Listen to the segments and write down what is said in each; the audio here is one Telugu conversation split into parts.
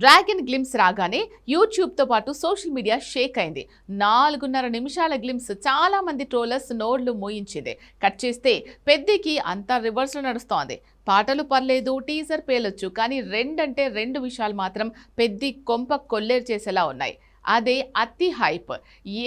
డ్రాగన్ గ్లిమ్స్ రాగానే యూట్యూబ్తో పాటు సోషల్ మీడియా షేక్ అయింది. 4.5 నిమిషాల గ్లిమ్స్ చాలా మంది ట్రోలర్స్ నోళ్లు మోయించింది. కట్ చేస్తే పెద్దికి అంతా రివర్స్లో నడుస్తోంది. పాటలు పర్లేదు, టీజర్ పేలొచ్చు, కానీ 2 విషయాలు మాత్రం పెద్ది కొంప కొల్లేరు చేసేలా ఉన్నాయి. అదే అతి హైప్.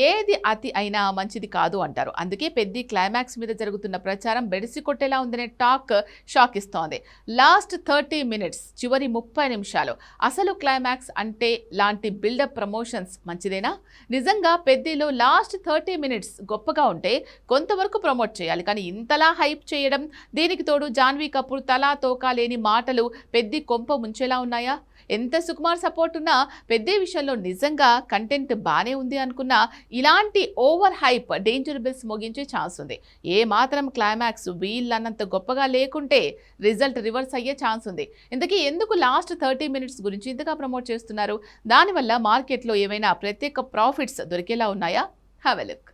ఏది అతి అయినా మంచిది కాదు అంటారు. అందుకే పెద్ది క్లైమాక్స్ మీద జరుగుతున్న ప్రచారం బెడిసి కొట్టేలా ఉందనే టాక్ షాక్ ఇస్తోంది. లాస్ట్ 30 మినిట్స్, చివరి 30 నిమిషాలు, అసలు క్లైమాక్స్ అంటే లాంటి బిల్డప్ ప్రమోషన్స్ మంచిదేనా? నిజంగా పెద్దిలో లాస్ట్ 30 మినిట్స్ గొప్పగా ఉంటే కొంతవరకు ప్రమోట్ చేయాలి, కానీ ఇంతలా హైప్ చేయడం, దీనికి తోడు జాన్వీ కపూర్ తలా తోకా లేని మాటలు పెద్ది కొంప ముంచేలా ఉన్నాయా? ఎంత సుకుమార్ సపోర్ట్ ఉన్నా పెద్ద విషయంలో నిజంగా కంటెంట్ బానే ఉంది అనుకున్నా ఇలాంటి ఓవర్ హైప్ డేంజర్ బెల్స్ మోగించే ఛాన్స్ ఉంది. ఏ మాత్రం క్లైమాక్స్ వీళ్ళన్నంత గొప్పగా లేకుంటే రిజల్ట్ రివర్స్ అయ్యే ఛాన్స్ ఉంది. ఇంతకీ ఎందుకు లాస్ట్ 30 మినిట్స్ గురించి ఇంతగా ప్రమోట్ చేస్తున్నారు? దానివల్ల మార్కెట్లో ఏమైనా ప్రత్యేక ప్రాఫిట్స్ దొరికేలా ఉన్నాయా? Have a look.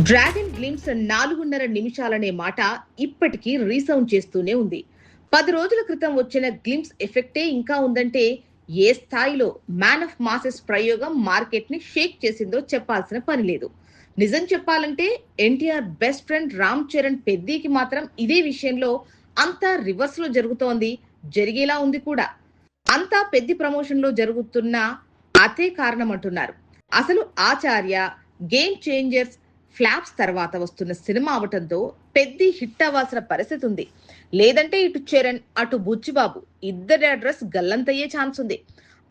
Dragon glimpse 4.5 నిమిషాలనే మాట ఇప్పటికీ రీసౌండ్ చేస్తూనే ఉంది. 10 రోజుల క్రితం వచ్చిన గ్లిమ్స్ ఎఫెక్టే ఇంకా ఉందంటే ఏ స్థాయిలో మ్యాన్ ఆఫ్ మాసెస్ ప్రయోగం మార్కెట్ ని షేక్ చేసిందో చెప్పాల్సిన పని లేదు. నిజం చెప్పాలంటే ఎన్టీఆర్ బెస్ట్ ఫ్రెండ్ రామ్ చరణ్ పెద్దికి మాత్రం ఇదే విషయంలో అంతా రివర్స్ లో జరుగుతోంది, జరిగేలా ఉంది కూడా. అంతా పెద్ది ప్రమోషన్ లో జరుగుతున్న అదే కారణం అంటున్నారు. అసలు ఆచార్య, గేమ్ చేంజర్స్ ఫ్లాప్స్ తర్వాత వస్తున్న సినిమా అవటంతో పెద్ది హిట్ అవ్వాల్సిన పరిస్థితి ఉంది. లేదంటే ఇటు చరణ్, అటు బుచ్చిబాబు ఇద్దరి అడ్రస్ గల్లంతయ్యే ఛాన్స్ ఉంది.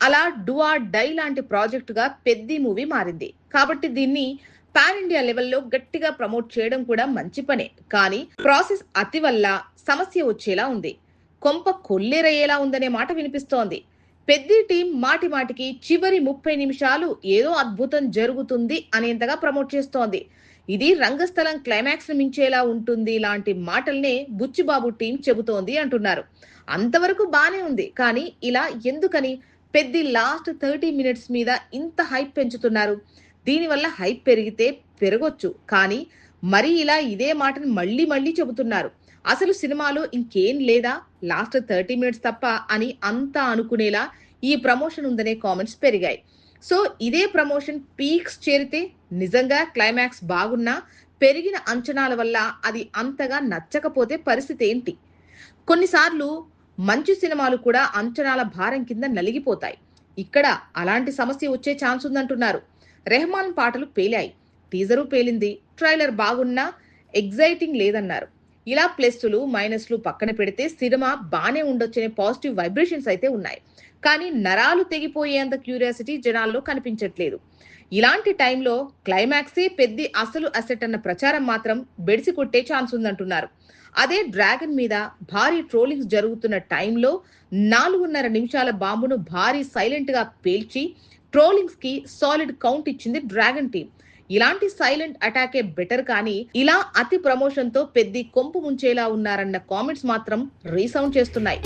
అలా డువా డై లాంటి ప్రాజెక్ట్ గా పెద్ది మూవీ మారింది. కాబట్టి దీన్ని పాన్ ఇండియా లెవెల్లో గట్టిగా ప్రమోట్ చేయడం కూడా మంచి పనే. కానీ ప్రాసెస్ అతి వల్ల సమస్య వచ్చేలా ఉంది, కొంప కొల్లేరయ్యేలా ఉందనే మాట వినిపిస్తోంది. పెద్ది టీం మాటి మాటికి చివరి 30 నిమిషాలు ఏదో అద్భుతం జరుగుతుంది అనేంతగా ప్రమోట్ చేస్తోంది. ఇది రంగస్థలం క్లైమాక్స్ ను మించేలా ఉంటుంది లాంటి మాటల్నే బుచ్చిబాబు టీం చెబుతోంది అంటున్నారు. అంతవరకు బానే ఉంది, కానీ ఇలా ఎందుకని పెద్ది లాస్ట్ 30 మినిట్స్ మీద ఇంత హైప్ పెంచుతున్నారు? దీనివల్ల హైప్ పెరిగితే పెరగొచ్చు, కానీ మరి ఇలా ఇదే మాటను మళ్ళీ చెబుతున్నారు. అసలు సినిమాలో ఇంకేం లేదా, లాస్ట్ 30 మినిట్స్ తప్ప అని అంతా అనుకునేలా ఈ ప్రమోషన్ ఉందనే కామెంట్స్ పెరిగాయి. సో ఇదే ప్రమోషన్ పీక్స్ చేరితే నిజంగా క్లైమాక్స్ బాగున్నా పెరిగిన అంచనాల వల్ల అది అంతగా నచ్చకపోతే పరిస్థితి ఏంటి? కొన్నిసార్లు మంచి సినిమాలు కూడా అంచనాల భారం కింద నలిగిపోతాయి. ఇక్కడ అలాంటి సమస్య వచ్చే ఛాన్స్ ఉందంటున్నారు. రెహమాన్ పాటలు పేలాయి, టీజరు పేలింది, ట్రైలర్ బాగున్నా ఎగ్జైటింగ్ లేదన్నారు. ఇలా ప్లస్లు మైనస్లు పక్కన పెడితే సినిమా బానే ఉండొచ్చనే పాజిటివ్ వైబ్రేషన్స్ అయితే ఉన్నాయి. కానీ నరాలు తెగిపోయేంత క్యూరియాసిటీ జనాల్లో కనిపించట్లేదు. ఇలాంటి టైంలో క్లైమాక్సే పెద్ది అసలు అసెట్ అన్న ప్రచారం మాత్రం బెడిసి కొట్టే ఛాన్స్ ఉందంటున్నారు. అదే డ్రాగన్ మీద భారీ ట్రోలింగ్స్ జరుగుతున్న టైంలో 4.5 నిమిషాల బాంబును భారీ సైలెంట్ గా పేల్చి ట్రోలింగ్స్ కి సాలిడ్ కౌంట్ ఇచ్చింది డ్రాగన్ టీం. ఇలాంటి సైలెంట్ అటాకే బెటర్, కానీ ఇలా అతి ప్రమోషన్ తో పెద్ది కొంపు ముంచేలా ఉన్నారన్న కామెంట్స్ మాత్రం రీసౌండ్ చేస్తున్నాయి.